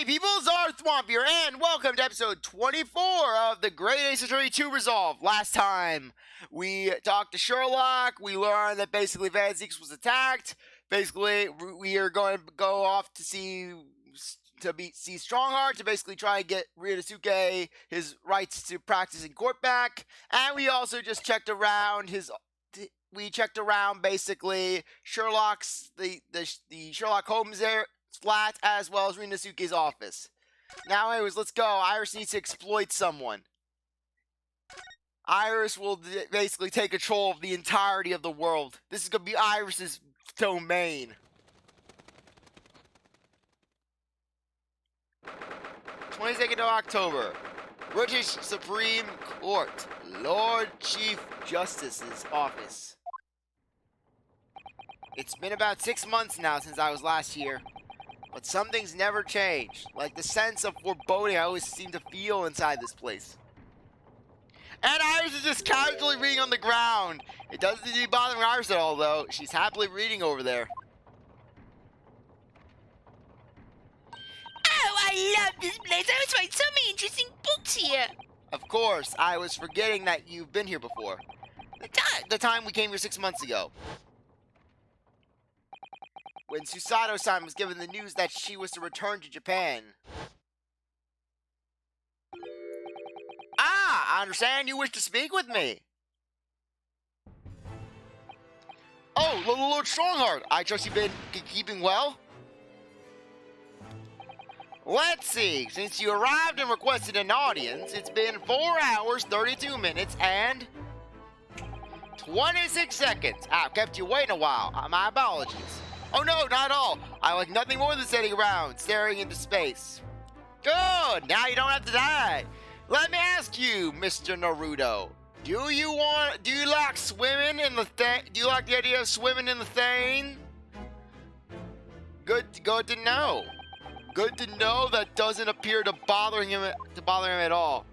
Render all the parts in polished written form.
Hey people, CzarThwomp here, and welcome to episode 24 of the Great Ace Attorney 2 Resolve. Last time, we talked to Sherlock, we learned that basically Van Zieks was attacked. Basically, we are going to go off to see Strongheart to basically try and get Ryuunosuke his rights to practice in court back. And we also just checked around basically Sherlock's, the Sherlock Holmes there. Flat as well as Ryuunosuke's office. Now, anyways, let's go. Iris needs to exploit someone. Iris will basically take control of the entirety of the world. This is gonna be Iris's domain. 22nd of October. British Supreme Court. Lord Chief Justice's office. It's been about 6 months now since I was last here. But some things never change, like the sense of foreboding I always seem to feel inside this place. And Iris is just casually reading on the ground. It doesn't seem to be bothering Iris at all, though. She's happily reading over there. Oh, I love this place. I always find so many interesting books here. Of course, I was forgetting that you've been here before. The time we came here 6 months ago. When Susato-san was given the news that she was to return to Japan. Ah, I understand you wish to speak with me. Oh, Lord Strongheart, I trust you've been keeping well? Let's see, since you arrived and requested an audience, it's been 4 hours, 32 minutes, and 26 seconds. I've kept you waiting a while. My apologies. Oh no, not at all. I like nothing more than sitting around, staring into space. Good, now you don't have to die. Let me ask you, Mr. Naruto. Do you like swimming in the do you like the idea of swimming in the thing? Good to know. Good to know that doesn't appear to bother him at all.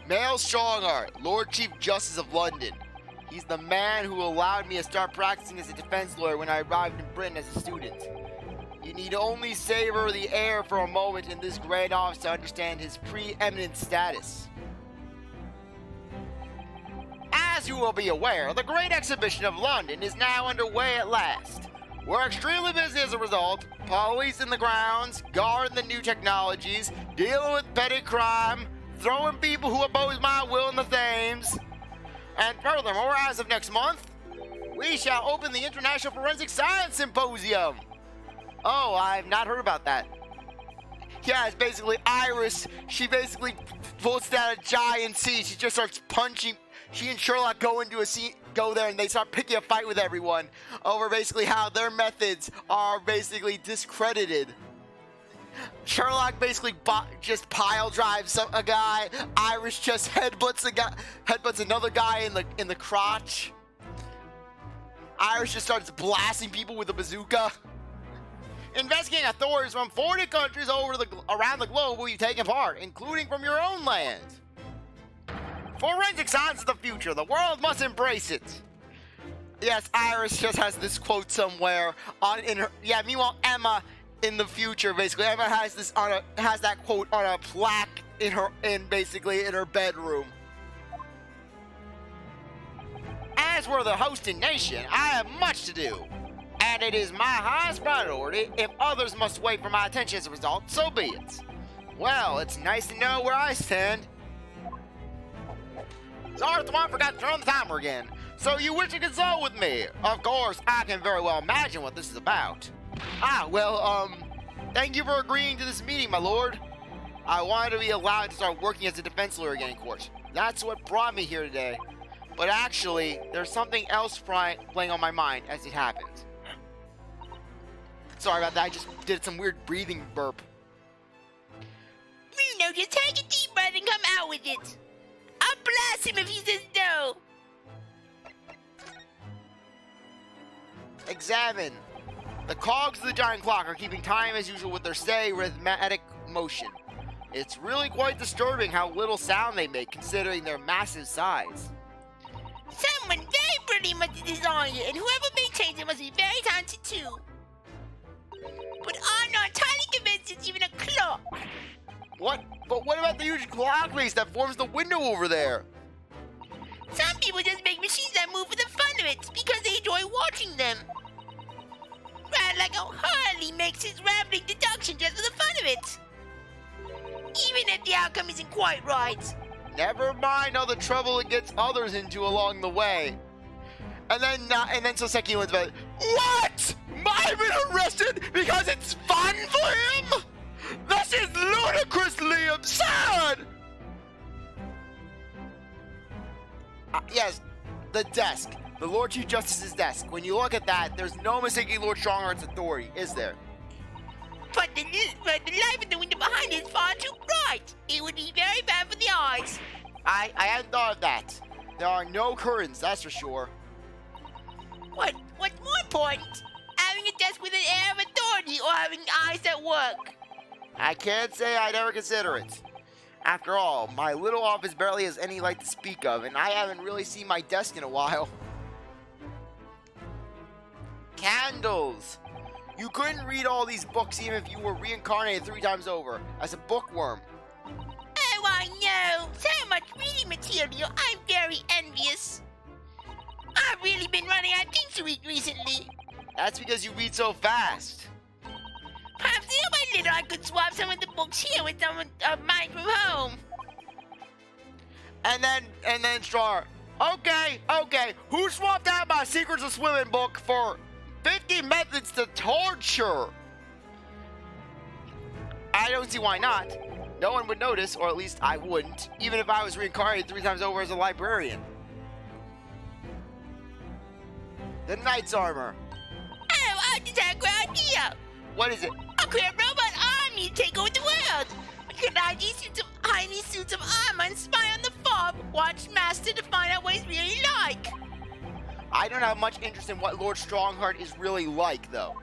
Male Strongheart, Lord Chief Justice of London. He's the man who allowed me to start practicing as a defense lawyer when I arrived in Britain as a student. You need only savor the air for a moment in this great office to understand his preeminent status. As you will be aware, the Great Exhibition of London is now underway at last. We're extremely busy as a result, policing the grounds, guarding the new technologies, dealing with petty crime, throwing people who oppose my will in the Thames. And furthermore, as of next month, we shall open the International Forensic Science Symposium. Oh, I've not heard about that. Yeah, it's basically Iris. She basically pulls down a giant sea. She just starts punching. She and Sherlock go there and they start picking a fight with everyone over basically how their methods are basically discredited. Sherlock basically just pile drives a guy. Iris just headbutts another guy in the crotch. Iris just starts blasting people with a bazooka. Investigating authorities from 40 countries around the globe will be taking part, including from your own land. Forensic science is the future. The world must embrace it. Yes, Iris just has this quote somewhere meanwhile Emma. In the future, basically, Emma has that quote on a plaque in her bedroom. As we're the hosting nation, I have much to do, and it is my highest priority. If others must wait for my attention as a result, so be it. Well, it's nice to know where I stand. CzarThwomp forgot to turn on the timer again. So you wish to consult with me? Of course, I can very well imagine what this is about. Thank you for agreeing to this meeting, my lord. I wanted to be allowed to start working as a defense lawyer again in court. That's what brought me here today. But actually, there's something else playing on my mind as it happens. Sorry about that, I just did some weird breathing burp. Ryuno, just take a deep breath and come out with it. I'll blast him if he says no. Examine. The cogs of the giant clock are keeping time as usual with their steady rhythmic motion. It's really quite disturbing how little sound they make considering their massive size. Someone very brilliant must have designed it, and whoever maintains it must be very talented too. But I'm not entirely What? But what about the huge clock face that forms the window over there? Some people just make machines that move for the fun of it because they enjoy watching them. Right, like how Harley makes his rambling deduction just for the fun of it. Even if the outcome isn't quite right. Never mind all the trouble it gets others into along the way. And then Soseki wins about it. What? I've been arrested because it's fun for him? This is ludicrously absurd! Yes, the desk. The Lord Chief Justice's desk. When you look at that, there's no mistaking Lord Strongheart's authority, is there? But the light in the window behind it is far too bright. It would be very bad for the eyes. I hadn't thought of that. There are no curtains, that's for sure. What's more important? Having a desk with an air of authority or having eyes that work? I can't say I'd ever consider it. After all, my little office barely has any light to speak of, and I haven't really seen my desk in a while. Candles! You couldn't read all these books even if you were reincarnated 3 times over, as a bookworm. Oh, I know! So much reading material, I'm very envious. I've really been running out of things to read recently. That's because you read so fast. Perhaps little by little I could swap some of the books here with some of mine from home. And then Star. Okay, who swapped out my Secrets of Swimming book for 50 Methods to Torture? I don't see why not. No one would notice, or at least I wouldn't, even if I was reincarnated 3 times over as a librarian. The Knight's Armor. Oh, I just had a great idea. What is it? I'll create a robot army to take over the world. We could hide these suits of armor and spy on the fob. Watch Master to find out what he's really like. I don't have much interest in what Lord Strongheart is really like, though.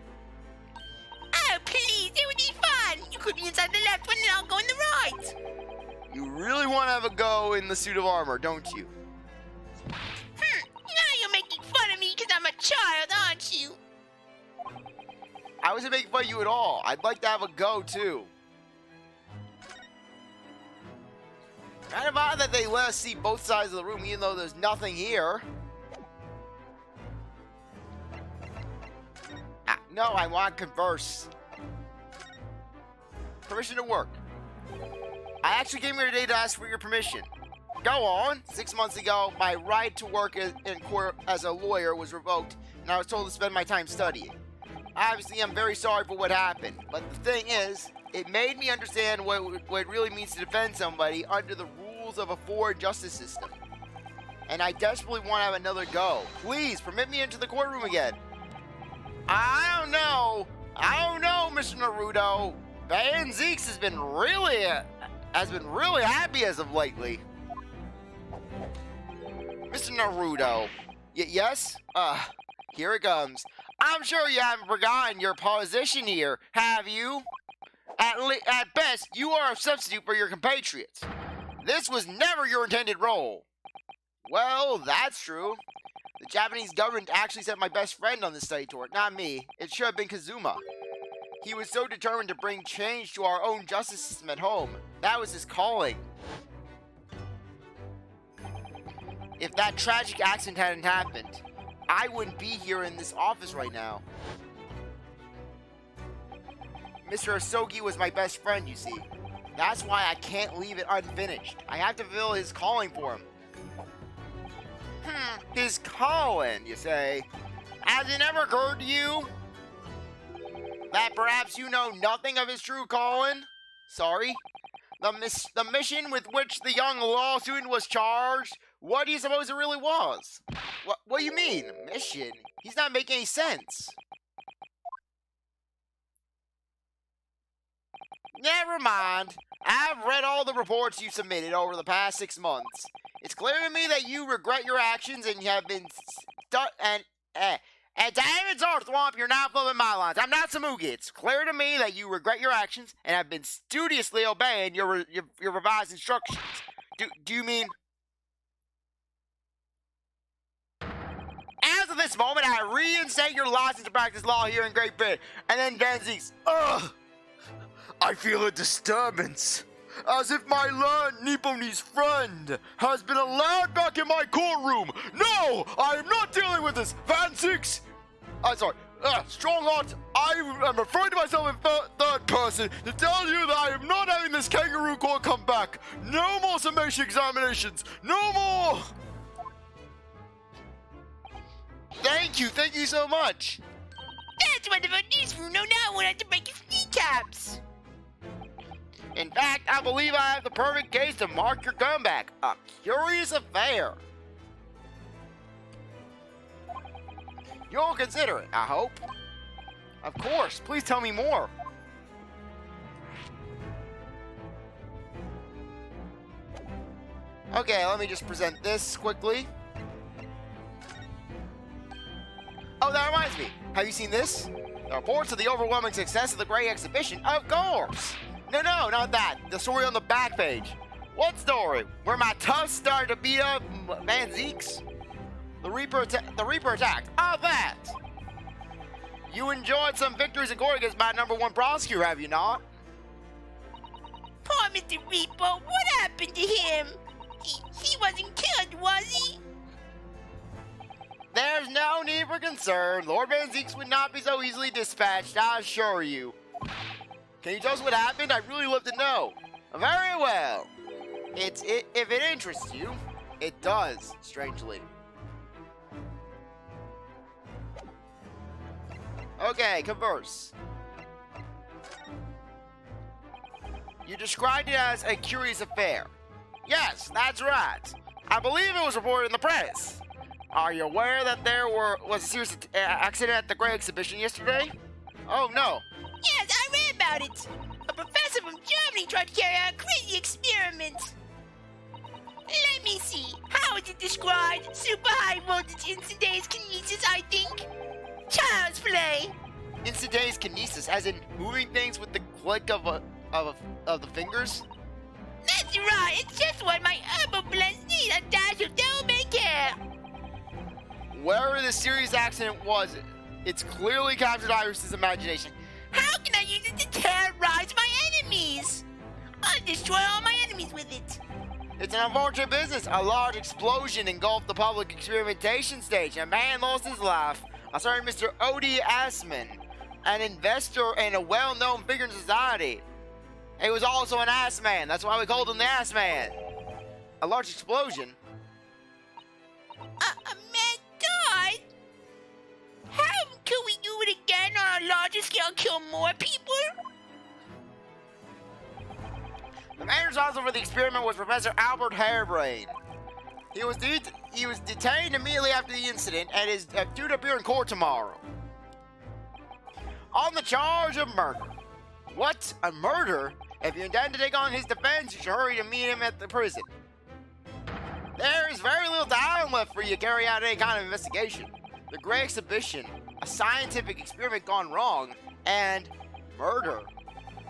Oh, please, it would be fun. You could be inside the left one and I'll go in the right. You really want to have a go in the suit of armor, don't you? Now you're making fun of me because I'm a child, aren't you? I wasn't making fun of you at all. I'd like to have a go, too. Kind of odd that they let us see both sides of the room, even though there's nothing here. No, I want to converse. Permission to work. I actually came here today to ask for your permission. Go on. 6 months ago, my right to work in court as a lawyer was revoked, and I was told to spend my time studying. Obviously, I'm very sorry for what happened, but the thing is, it made me understand what it really means to defend somebody under the rules of a foreign justice system. And I desperately want to have another go. Please, permit me into the courtroom again. I don't know, Mr. Naruto. Van Zieks has been really happy as of lately. Mr. Naruto. Yes? Here it comes. I'm sure you haven't forgotten your position here, have you? At best, you are a substitute for your compatriots. This was never your intended role. Well, that's true. The Japanese government actually sent my best friend on this study tour, not me. It should have been Kazuma. He was so determined to bring change to our own justice system at home. That was his calling. If that tragic accident hadn't happened, I wouldn't be here in this office right now. Mr. Asogi was my best friend, you see. That's why I can't leave it unfinished. I have to fulfill his calling for him. His calling, you say? Has it never occurred to you that perhaps you know nothing of his true calling? Sorry? The mission with which the young law student was charged? What do you suppose it really was? What do you mean, mission? He's not making any sense. Never mind. I've read all the reports you submitted over the past 6 months. It's clear to me that you regret your actions and you have been and damn it, CzarThwomp, you're not following my lines. I'm not Samugi. It's clear to me that you regret your actions and have been studiously obeying your revised instructions. Do you mean? As of this moment, I reinstate your license to practice law here in Great Britain. And then Van Zieks. Ugh! I feel a disturbance. as if my learned Nipponese friend has been allowed back in my courtroom. No, I am not dealing with this. Zieks. Strongheart, I am referring to myself in third person to tell you that I am not having this kangaroo court come back. No more summation examinations. No more. Thank you so much. That's wonderful news, Ryuuno. Now I won't have to break his kneecaps. In fact, I believe I have the perfect case to mark your comeback. A curious affair. You'll consider it, I hope. Of course, please tell me more. Okay, let me just present this quickly. Oh, that reminds me. Have you seen this? The reports of the overwhelming success of the Great Exhibition? Of course! No, not that. The story on the back page. What story? Where my toughs started to beat up Zieks? The Reaper attacked. Oh, that! You enjoyed some victories in court against my #1 prosecutor, have you not? Poor Mr. Reaper, what happened to him? He wasn't killed, was he? There's no need for concern. Lord Zieks would not be so easily dispatched, I assure you. Can you tell us what happened? I'd really love to know. Very well. If it interests you, it does, strangely. Okay, converse. You described it as a curious affair. Yes, that's right. I believe it was reported in the press. Are you aware that there was a serious accident at the Great Exhibition yesterday? Oh, no. Yes, I read about it. A professor from Germany tried to carry out a crazy experiment. Let me see. How is it described? Super high voltage instantaneous kinesis, I think. Child's play. Instantaneous kinesis, as in moving things with the click of the fingers? That's right. It's just what my herbal blends need. A dash of devil may care. Wherever the serious accident was, it's clearly captured Iris's imagination. How can I use it to terrorize my enemies? I'll destroy all my enemies with it. It's an unfortunate business. A large explosion engulfed the public experimentation stage, and a man lost his life. A certain Mr. Odie Assman, an investor and a well-known figure in society. He was also an ass man. That's why we called him the ass man. A large explosion? A man died? How can we do it again on a larger scale, kill more people? The man responsible for the experiment was Professor Albert Harebrain. He was detained immediately after the incident and is due to appear in court tomorrow. On the charge of murder. What? A murder? If you intend to take on his defense, you should hurry to meet him at the prison. There is very little time left for you to carry out any kind of investigation. The Great Exhibition, a scientific experiment gone wrong, and murder.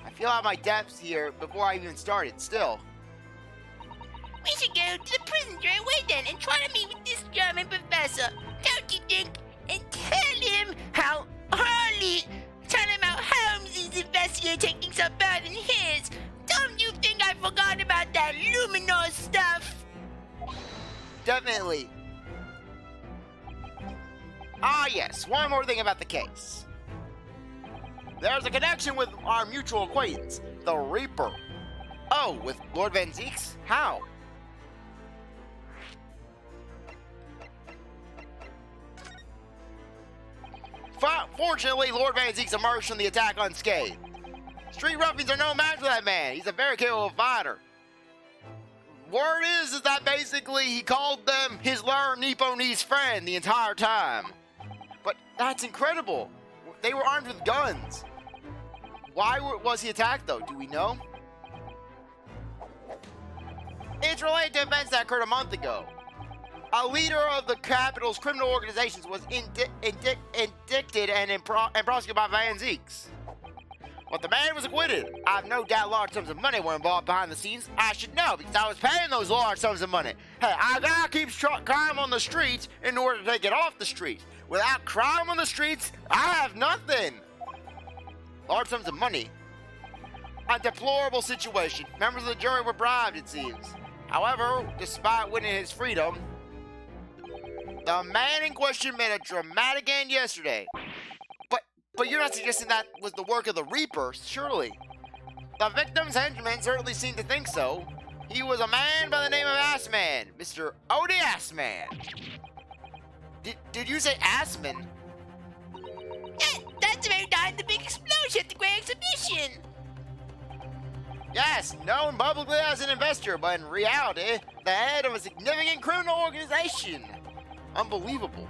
I feel out my depths here before I even started, still. We should go to the prison straight away then and try to meet with this German professor, don't you think? And tell him how Holmes' investigative techniques are better than his. Don't you think I forgot about that luminous stuff? Definitely. Ah, yes. One more thing about the case. There's a connection with our mutual acquaintance, the Reaper. Oh, with Lord Zieks? How? Fortunately, Lord Zieks emerged from the attack unscathed. Street ruffians are no match for that man. He's a very capable fighter. Word is that basically he called them his learned Nipponese friend the entire time. But that's incredible. They were armed with guns. Why was he attacked, though? Do we know? It's related to events that occurred a month ago. A leader of the capital's criminal organizations was indicted and prosecuted by Zieks. But the man was acquitted. I have no doubt large sums of money were involved behind the scenes. I should know because I was paying those large sums of money. Hey, I gotta keep crime on the streets in order to take it off the streets. Without crime on the streets, I have nothing. Large sums of money. a deplorable situation. Members of the jury were bribed, it seems. However, despite winning his freedom, the man in question made a dramatic end yesterday. But you're not suggesting that was the work of the Reaper, surely? The victim's henchmen certainly seem to think so. He was a man by the name of Assman, Mr. Odie Assman. Did you say Assman? That's where he died in the big explosion at the Great Exhibition. Yes, known publicly as an investor, but in reality, the head of a significant criminal organization. Unbelievable.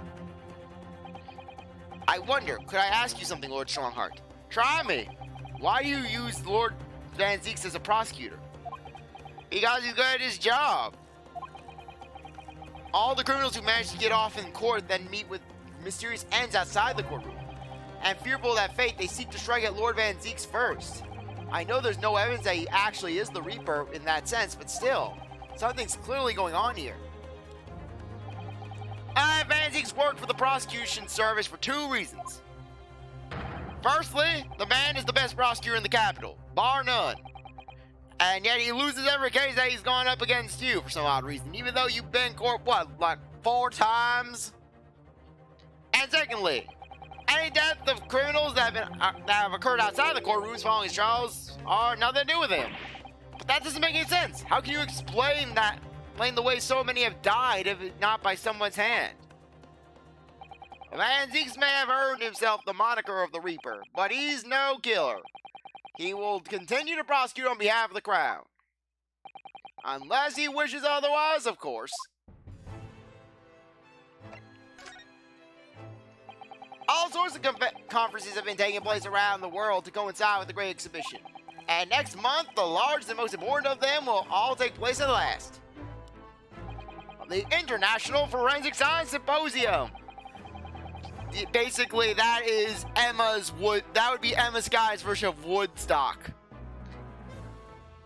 I wonder, could I ask you something, Lord Strongheart? Try me. Why do you use Lord Van Zieks as a prosecutor? Because he's good at his job. All the criminals who manage to get off in court then meet with mysterious ends outside the courtroom. And fearful of that fate, they seek to strike at Lord Van Zieks first. I know there's no evidence that he actually is the Reaper in that sense, but still, something's clearly going on here. Van Zieks worked for the prosecution service for two reasons. Firstly, the man is the best prosecutor in the capital, bar none. And yet he loses every case that he's gone up against you for some odd reason, even though you've been in court, like 4 times? And secondly, any death of criminals that have occurred outside the courtrooms following his trials are nothing to do with him. But that doesn't make any sense. How can you explain the way so many have died if not by someone's hand? Van Zieks may have earned himself the moniker of the Reaper, but he's no killer. He will continue to prosecute on behalf of the crown. Unless he wishes otherwise, of course. All sorts of conferences have been taking place around the world to coincide with the Great Exhibition. And next month, the largest and most important of them will all take place at last. The International Forensic Science Symposium. Basically, that would be Emma Sky's version of Woodstock.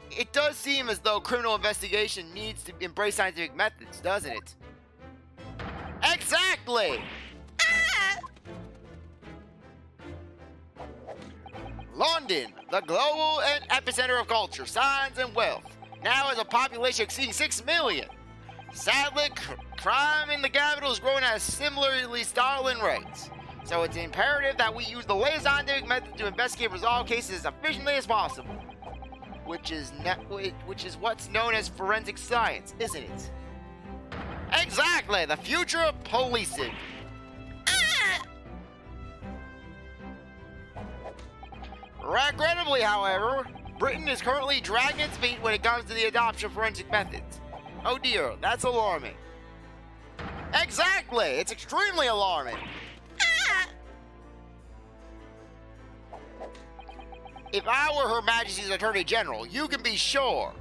It does seem as though criminal investigation needs to embrace scientific methods, doesn't it? Exactly! London, the global epicenter of culture, science, and wealth, now has a population exceeding 6 million. Sadly, crime in the capital is growing at similarly startling rates. So it's imperative that we use the latest scientific method to investigate and resolve cases as efficiently as possible. Which is what's known as forensic science, isn't it? Exactly, the future of policing. Regrettably, however, Britain is currently dragging its feet when it comes to the adoption of forensic methods. Oh dear, that's alarming. Exactly! It's extremely alarming. If I were Her Majesty's Attorney General, you can be sure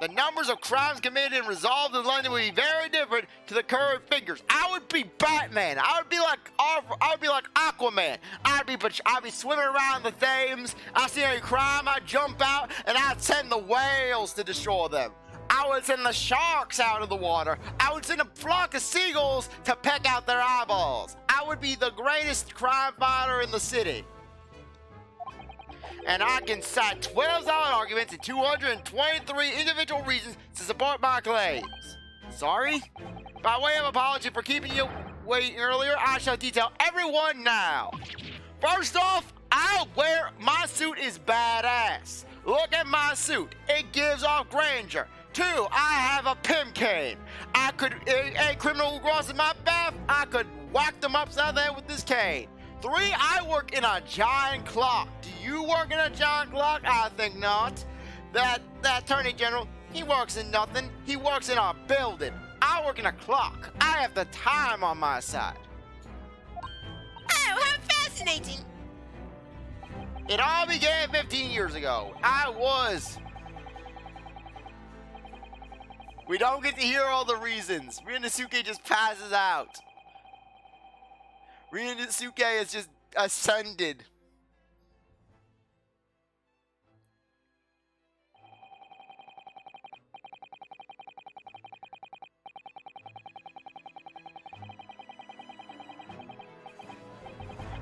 the numbers of crimes committed and resolved in London would be very different to the current figures. I would be Batman. I would be like Aquaman. I'd be swimming around the Thames. I see any crime, I'd jump out, and I'd send the whales to destroy them. I would send the sharks out of the water. I would send a flock of seagulls to peck out their eyeballs. I would be the greatest crime fighter in the city. And I can cite 12 solid arguments and 223 individual reasons to support my claims. Sorry? By way of apology for keeping you waiting earlier, I shall detail everyone now. First off, my suit is badass. Look at my suit. It gives off grandeur. 2, I have a pimp cane. A criminal who crosses my path, I could whack them upside the head with this cane. 3, I work in a giant clock. Do you work in a giant clock? I think not. That Attorney General, he works in nothing. He works in a building. I work in a clock. I have the time on my side. Oh, how fascinating. It all began 15 years ago. We don't get to hear all the reasons. Ryuunosuke just passes out. Ryuunosuke has just ascended.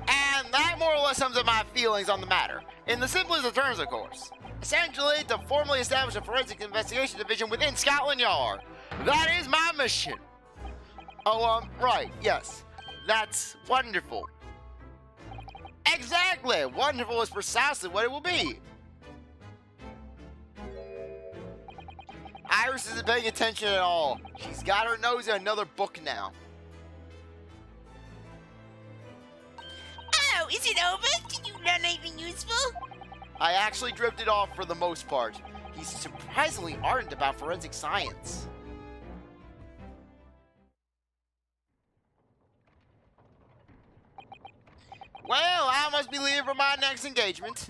And that more or less sums up my feelings on the matter. In the simplest of terms, of course. Essentially, to formally establish a forensic investigation division within Scotland Yard. That is my mission. Oh, right, yes. That's wonderful. Exactly! Wonderful is precisely what it will be. Iris isn't paying attention at all. She's got her nose in another book now. Oh, is it over? Did you learn anything useful? I actually drifted off for the most part. He's surprisingly ardent about forensic science. Well, I must be leaving for my next engagement.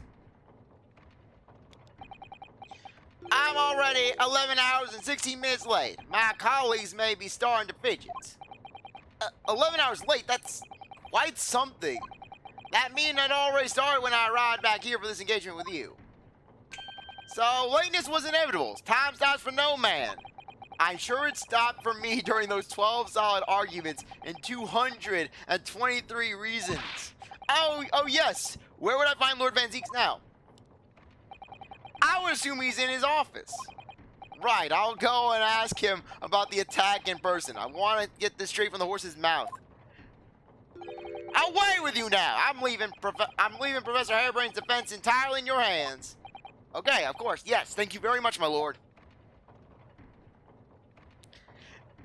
I'm already 11 hours and 16 minutes late. My colleagues may be starting to fidget. 11 hours late? That's quite something. That means I'd already started when I arrived back here for this engagement with you. So, lateness was inevitable. Time stops for no man. I'm sure it stopped for me during those 12 solid arguments and 223 reasons. Oh yes. Where would I find Lord Van Zieks now? I would assume he's in his office. Right, I'll go and ask him about the attack in person. I want to get this straight from the horse's mouth. Away with you now! I'm leaving Professor Hairbrain's defense entirely in your hands. Okay, of course. Yes, thank you very much, my lord.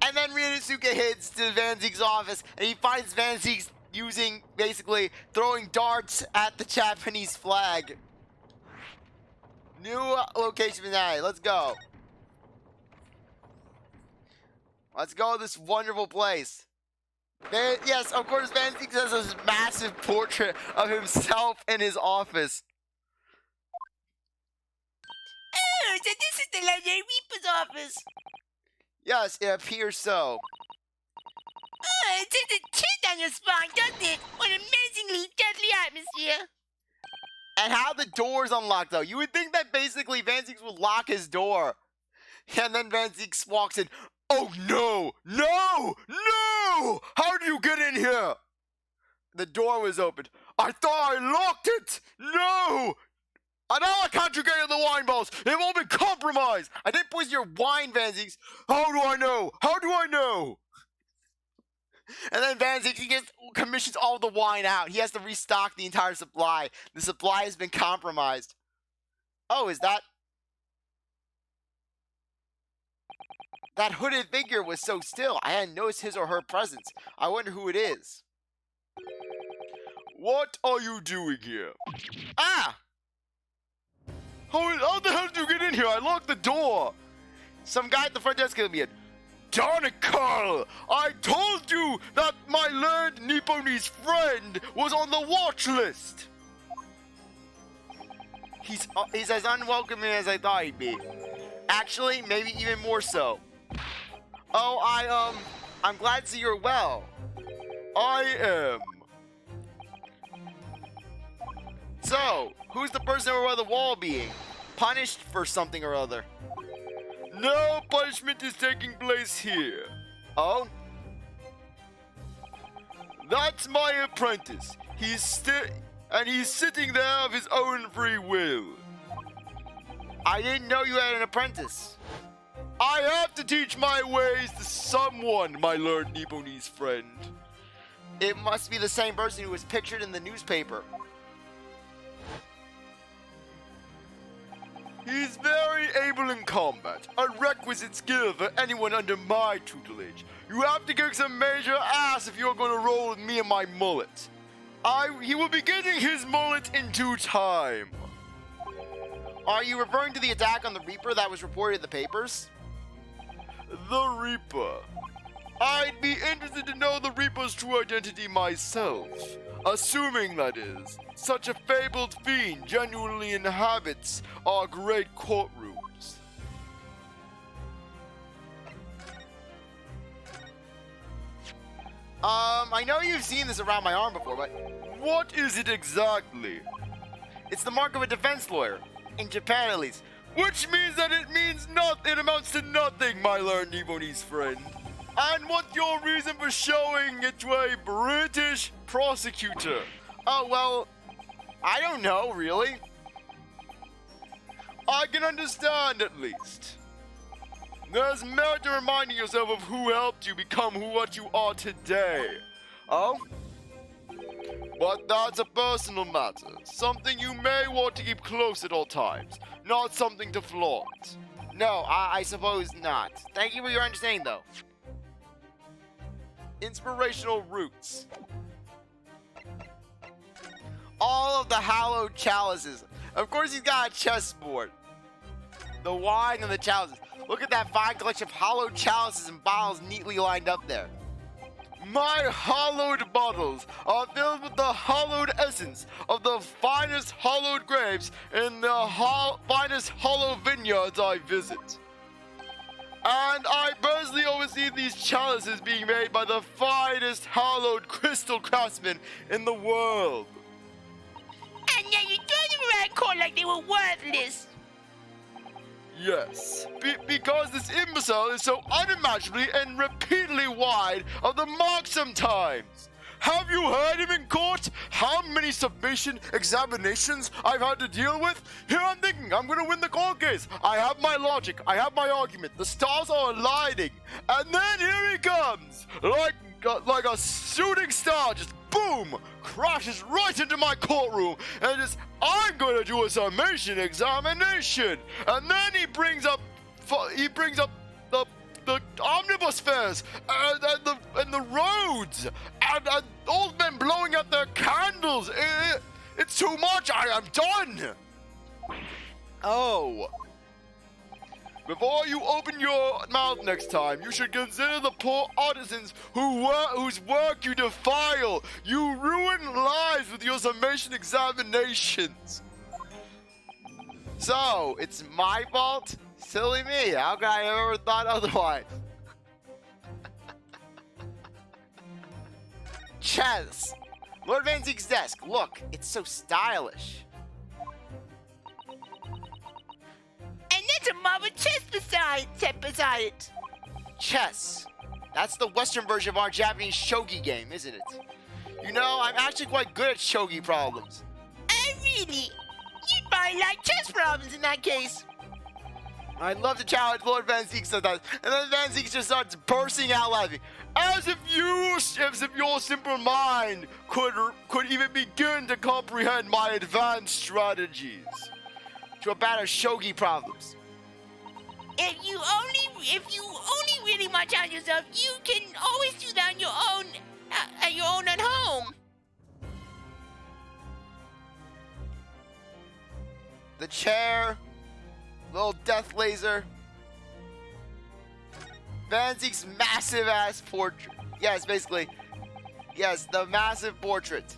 And then Ryuunosuke heads to Van Zieks' office, and he finds Van Zieks basically throwing darts at the Japanese flag. New location finale. Let's go. Let's go to this wonderful place. Yes, of course, Van Zieks has this massive portrait of himself in his office. Oh, so this is the Lair Reaper's office. Yes, it appears so. Oh, it takes a chill down your spine, doesn't it? What an amazingly deadly atmosphere. And how the door's unlocked, though. You would think that basically Van Zieks would lock his door. And then Van Zieks walks in. Oh, no! No! No! How do you get in here? The door was opened. I thought I locked it! No! Now I can't drink any of the wine balls. They've all been compromised. I didn't poison your wine, Van Zieks. How do I know? How do I know? And then Van Zieks, he commissions all the wine out. He has to restock the entire supply. The supply has been compromised. Oh, is that... That hooded figure was so still. I hadn't noticed his or her presence. I wonder who it is. What are you doing here? Ah! How the hell did you get in here? I locked the door. Some guy at the front desk gave me a... Darn it, Carl! I told you that my learned Nipponese friend was on the watch list! He's as unwelcoming as I thought he'd be. Actually, maybe even more so. Oh, I'm glad to see you're well. I am. So, who's the person over by the wall being punished for something or other? No punishment is taking place here. Oh? That's my apprentice. He's sitting there of his own free will. I didn't know you had an apprentice. I have to teach my ways to someone, my learned Nipponese friend. It must be the same person who was pictured in the newspaper. He's very able in combat, a requisite skill for anyone under my tutelage. You have to kick some major ass if you're going to roll with me and my mullet. He will be getting his mullet in due time. Are you referring to the attack on the Reaper that was reported in the papers? The Reaper. I'd be interested to know the Reaper's true identity myself. Assuming, that is, such a fabled fiend genuinely inhabits our great courtrooms. I know you've seen this around my arm before, but... What is it exactly? It's the mark of a defense lawyer. In Japan, at least. Which means that it means nothing. It amounts to nothing, my learned Nipponese friend. And what's your reason for showing it to a British prosecutor? Oh, well, I don't know, really. can understand at least. There's merit in reminding yourself of who helped you become what you are today. Oh? But that's a personal matter. Something you may want to keep close at all times. Not something to flaunt. No, I suppose not. Thank you for your understanding, though. Inspirational roots. All of the hallowed chalices. Of course, he's got a chessboard. The wine and the chalices. Look at that fine collection of hallowed chalices and bottles neatly lined up there. My hallowed bottles are filled with the hallowed essence of the finest hallowed grapes in the finest hollow vineyards I visit. And I personally oversee these chalices being made by the finest hallowed crystal craftsmen in the world. And now you throw them around court like they were worthless. Yes, because this imbecile is so unimaginably and repeatedly wide of the mark sometimes. Have you heard him in court? How many submission examinations I've had to deal with? Here I'm thinking I'm gonna win the court case. I have my logic, I have my argument. The stars are aligning. And then here he comes, like a shooting star, just boom, crashes right into my courtroom and just, I'm gonna do a summation examination. And then he brings up the omnibus fares and the roads and old men blowing out their candles. It's too much. I am done. Oh. Before you open your mouth next time, you should consider the poor artisans whose work you defile. You ruin lives with your summation examinations. So, it's my fault? Silly me, how could I have ever thought otherwise? Chess! Lord Van Ziek's desk, look, it's so stylish. And there's a marble chest set beside it. Chess. That's the Western version of our Japanese shogi game, isn't it? You know, I'm actually quite good at shogi problems. Oh, really? You'd probably like chess problems in that case. I'd love to challenge Lord Van Ziek sometimes, and then Van Ziek just starts bursting out laughing. As if your simple mind could even begin to comprehend my advanced strategies. To a battle of shogi problems. If you only really want to challenge yourself, you can always do that on your own, at home. The chair, little death laser, Van Ziek's massive ass portrait. Yes, basically, yes, the massive portrait.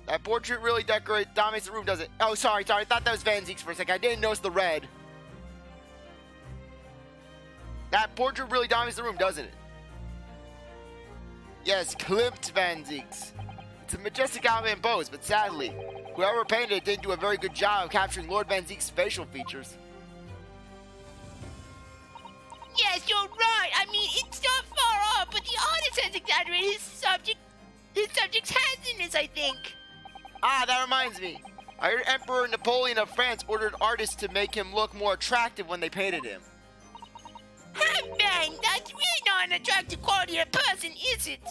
That portrait really dominates the room, does it? Oh, sorry, I thought that was Van Ziek's for a second. I didn't notice the red. That portrait really dominates the room, doesn't it? Yes, Klimt Van Ziek's. It's a majestic outfit and pose, but sadly, whoever painted it didn't do a very good job of capturing Lord Van Ziek's facial features. Yes, you're right. I mean, it's not far off, but the artist has exaggerated his subject's handsomeness, I think. Ah, that reminds me. I heard Emperor Napoleon of France ordered artists to make him look more attractive when they painted him. Man, that's really not an attractive quality of person, is it?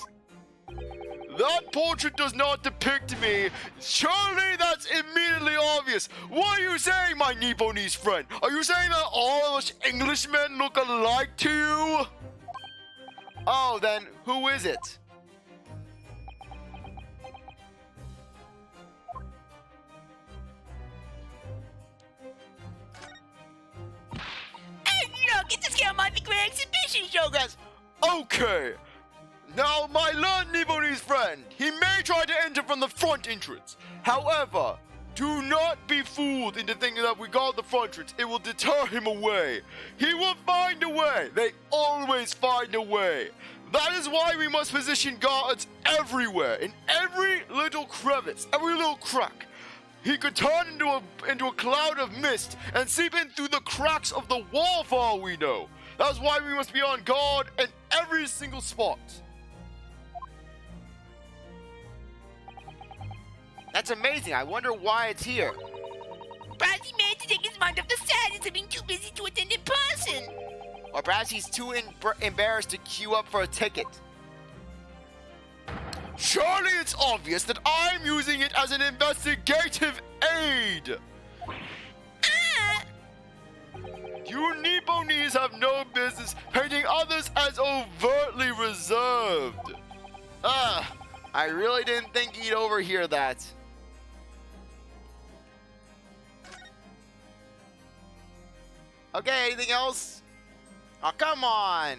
That portrait does not depict me. Surely that's immediately obvious. What are you saying, my Nipponese friend? Are you saying that all us Englishmen look alike to you? Oh, then who is it? Look, it's a scale of the great exhibition showed us. Okay. Now, my learned Nipponese friend, he may try to enter from the front entrance. However, do not be fooled into thinking that we guard the front entrance. It will deter him away. He will find a way. They always find a way. That is why we must position guards everywhere, in every little crevice, every little crack. He could turn into a cloud of mist and seep in through the cracks of the wall for all we know. That's why we must be on guard in every single spot. That's amazing. I wonder why it's here. Perhaps he managed to take his mind off the sadness of being Or perhaps he's too embarrassed to queue up for a ticket. Surely it's obvious that I'm using it as an investigative aid! Ah! You Nipponese have no business painting others as overtly reserved. I really didn't think he'd overhear that. Okay, anything else? Oh, come on!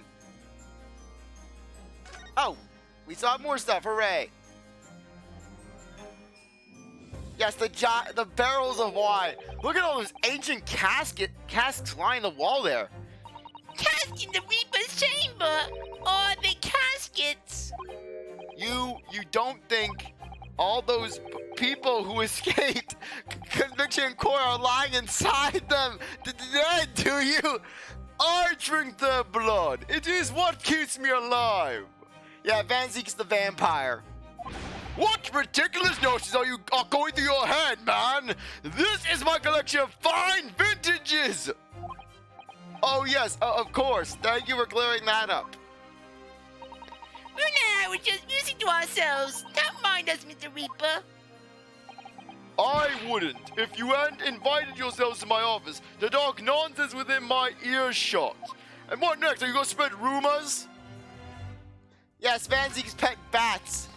Oh, we saw more stuff, hooray! Yes, the barrels of wine. Look at all those ancient casks lining the wall there. Cast in the Reaper's chamber! Or the caskets! You don't think all those people who escaped conviction court are lying inside them dead, do you? I drink their blood. It is what keeps me alive. Yeah, Van Zieks the vampire. What ridiculous notions are going through your head, man? This is my collection of fine vintages. Oh yes, of course. Thank you for clearing that up. Runa and I were just musing to ourselves. Don't mind us, Mr. Reaper. I wouldn't if you hadn't invited yourselves to my office to talk nonsense within my earshot. And what next? Are you going to spread rumors? Yes, Van Zieks pet bats.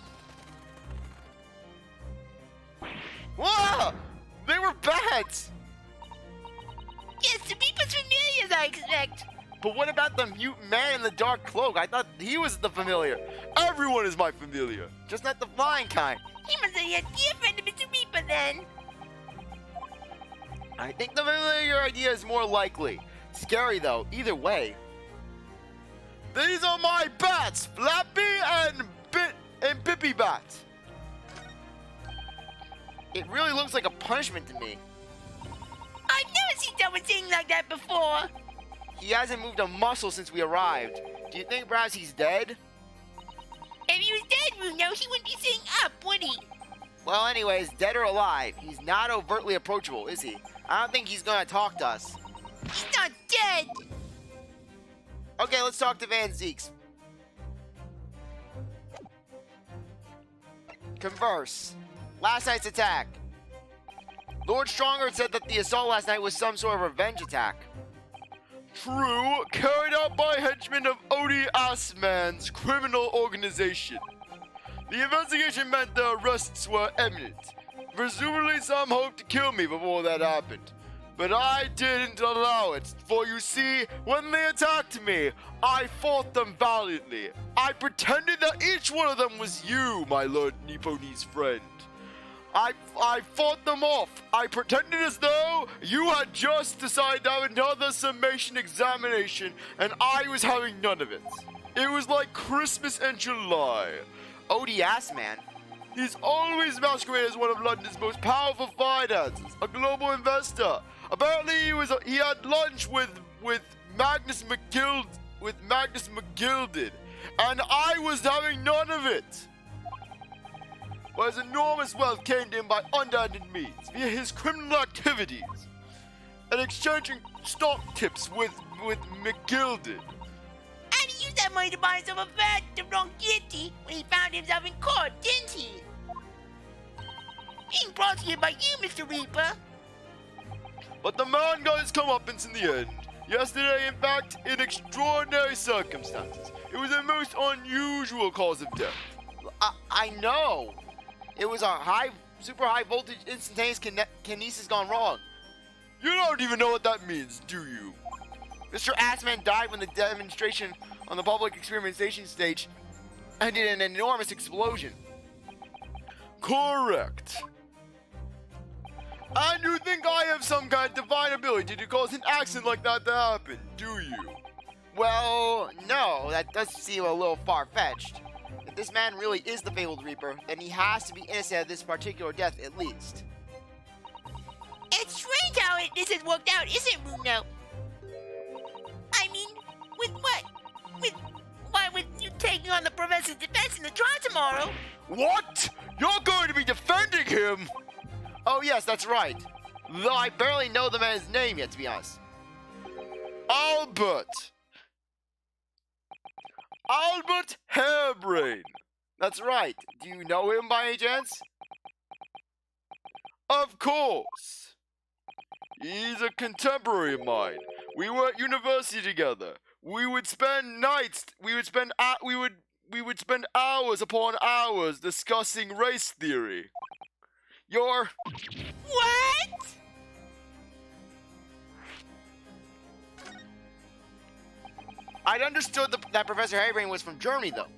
Whoa! They were bats! Yes, the Reaper's familiars, I expect. But what about the mutant man in the dark cloak? I thought he was the familiar. Everyone is my familiar. Just not the flying kind. He must be a dear friend of Mr. Reaper, then. I think the familiar idea is more likely. Scary, though, either way. These are my bats, Flappy and Bippy Bat. It really looks like a punishment to me. I've never seen someone sing like that before. He hasn't moved a muscle since we arrived. Do you think perhaps he's dead? If he was dead, Runo, he wouldn't be sitting up, would he? Well, anyways, dead or alive, he's not overtly approachable, is he? I don't think he's gonna talk to us. He's not dead. Okay, let's talk to Van Zieks. Converse. Last night's attack. Lord Strongheart said that the assault last night was some sort of revenge attack. True, carried out by henchmen of Odie Assman's criminal organization. The investigation meant the arrests were imminent. Presumably some hoped to kill me before that happened. But I didn't allow it, for you see, when they attacked me, I fought them valiantly. I pretended that each one of them was you, my Lord Nipponese friend. I fought them off. I pretended as though you had just decided to have another summation examination and I was having none of it. It was like Christmas in July. Odie Assman. He's always masqueraded as one of London's most powerful financiers, a global investor. Apparently he had lunch with Magnus McGilded, and I was having none of it. But his enormous wealth came to him by undoubted means, via his criminal activities, and exchanging stock tips with McGilded. And he used that money to buy himself a vat of Ronchetti when he found himself in court, didn't he? Being prosecuted by you, Mr. Reaper. But the man got his comeuppance in the end. Yesterday, in fact, in extraordinary circumstances. It was a most unusual cause of death. I know. It was a super high voltage instantaneous kinesis gone wrong. You don't even know what that means, do you? Mr. Assman died when the demonstration on the public experimentation stage ended in an enormous explosion. Correct. And you think I have some kind of divine ability to cause an accident like that to happen, do you? Well, no, that does seem a little far-fetched. If this man really is the fabled Reaper, then he has to be innocent of this particular death at least. It's strange how this has worked out, isn't it, Runo? I mean, with what? With you taking on the professor's defense in the trial tomorrow? What? You're going to be defending him? Oh yes, that's right. Though I barely know the man's name yet, to be honest. Albert. Albert Hairbrain. That's right. Do you know him by any chance? Of course. He's a contemporary of mine. We were at university together. We would spend nights. We would spend hours upon hours discussing race theory. You're What? I'd understood that Professor Hairbrain was from Germany, though.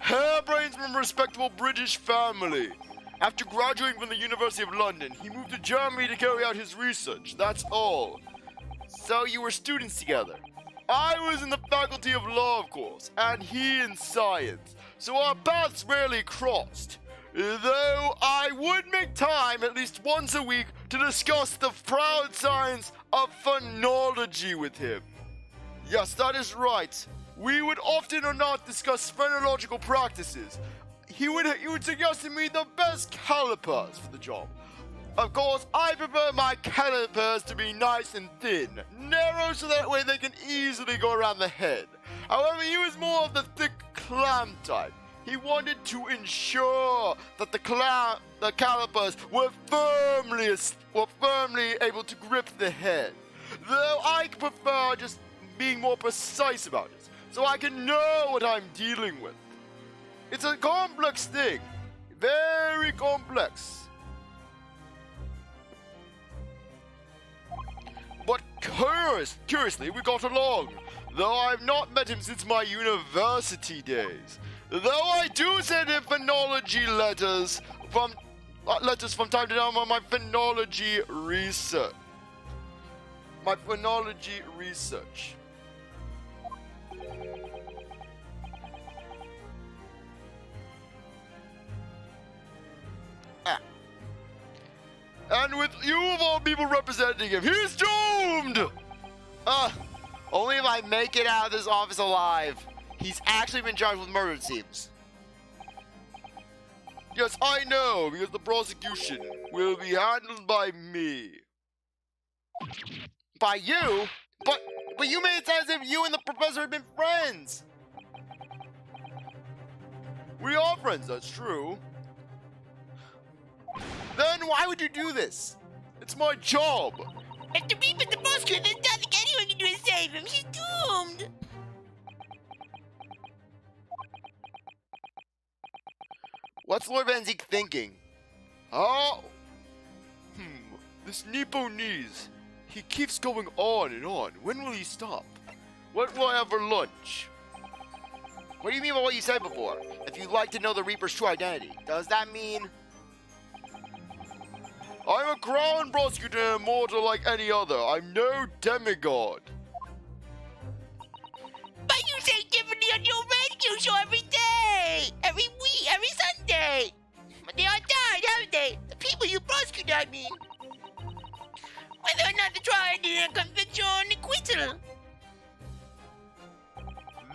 Hairbrain's from a respectable British family. After graduating from the University of London, he moved to Germany to carry out his research. That's all. So you were students together. I was in the Faculty of Law, of course, and he in Science, so our paths rarely crossed. Though I would make time at least once a week to discuss the proud science of phonology with him. Yes, that is right. We would often or not discuss phrenological practices. He would suggest to me the best calipers for the job. Of course, I prefer my calipers to be nice and thin, narrow so that way they can easily go around the head. However, he was more of the thick clam type. He wanted to ensure that the calipers were firmly able to grip the head. Though I prefer just being more precise about it, so I can know what I'm dealing with. It's a complex thing. Very complex. But curiously, we got along, though I've not met him since my university days. Though I do send him phonology letters from time to time on my phonology research. And with you of all people representing him, he's doomed! Only if I make it out of this office alive. He's actually been charged with murder, it seems. Yes, I know, because the prosecution will be handled by me. By you? But you made it sound as if you and the professor had been friends. We are friends, that's true. Then why would you do this? It's my job. Mr. Reaper, the prosecutor, there's nothing anyone can do to save him. He's doomed. What's Lord Van Zieks thinking? Oh. This Nipponese. He keeps going on and on. When will he stop? What will I have for lunch? What do you mean by what you said before? If you'd like to know the Reaper's true identity, does that mean... I'm a crown prosecutor and immortal like any other. I'm no demigod. But you say differently on your radio show every day, every week, every Sunday. But they all died, haven't they? The people you prosecute, I mean. Whether or not the trial ended in a conviction or an acquittal.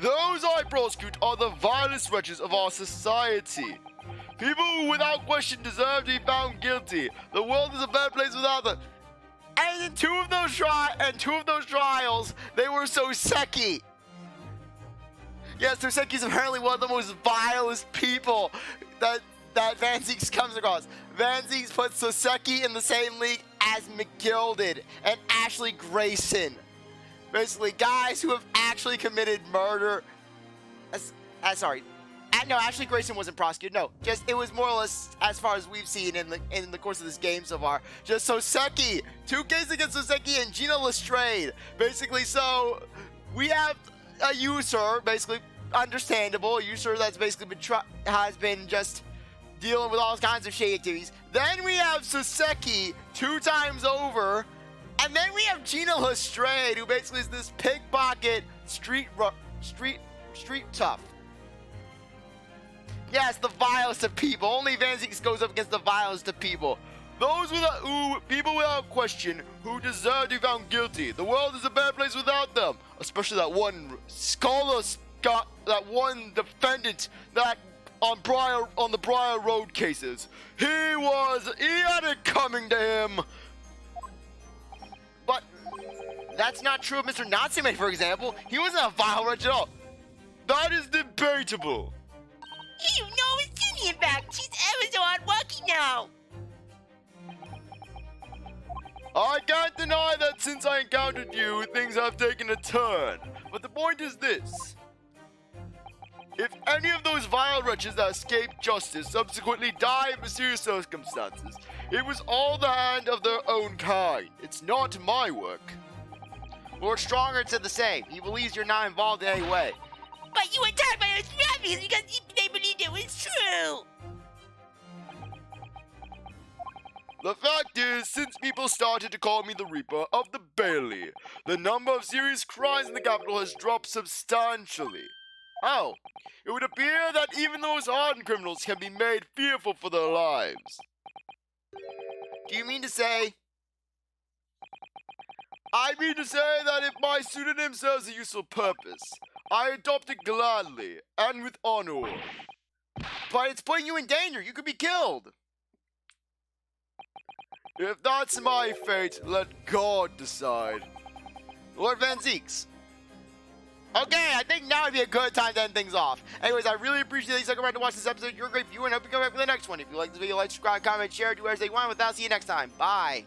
Those I prosecute are the vilest wretches of our society. People who without question deserve to be found guilty. The world is a better place without them. And in two of those trials, they were Soseki. Yes, Soseki's apparently one of the most vilest people that Van Zieks comes across. Van Zieks puts Soseki in the same league as McGilded and Ashley Grayson. Basically, guys who have actually committed murder. No, Ashley Grayson wasn't prosecuted. No, just it was more or less as far as we've seen in the course of this game so far. Just Soseki, 2 cases against Soseki and Gina Lestrade. Basically, so we have a user, basically understandable, a user that's basically has been just dealing with all kinds of shady activities. Then we have Soseki 2 times over, and then we have Gina Lestrade, who basically is this pickpocket street tough. Yes, the vilest of people. Only Van Zieks goes up against the vilest of people. Those people without question who deserve to be found guilty. The world is a better place without them. Especially that one defendant that on the Briar Road cases. He had it coming to him. But that's not true of Mr. Natsume, for example. He wasn't a vile wretch at all. That is debatable. You know it's Cindy, in fact. She's ever so hardworking now. I can't deny that since I encountered you, things have taken a turn. But the point is this. If any of those vile wretches that escaped justice subsequently die in mysterious circumstances, it was all the hand of their own kind. It's not my work. Lord Strongheart said the same. He believes you're not involved in any way. But you were attacked by those ruffians because they believed it was true. The fact is, since people started to call me the Reaper of the Bailey, the number of serious crimes in the capital has dropped substantially. Oh, It would appear that even those hardened criminals can be made fearful for their lives. do you mean to say? I mean to say that if my pseudonym serves a useful purpose, I adopt it gladly and with honor. But it's putting you in danger. You could be killed. If that's my fate, let God decide. Lord Van Zieks. Okay, I think now would be a good time to end things off. Anyways, I really appreciate that you stuck around to watch this episode. You're a great viewer, and I hope you come back for the next one. If you like this video, like, subscribe, comment, share, do whatever you want. With that, I'll see you next time. Bye.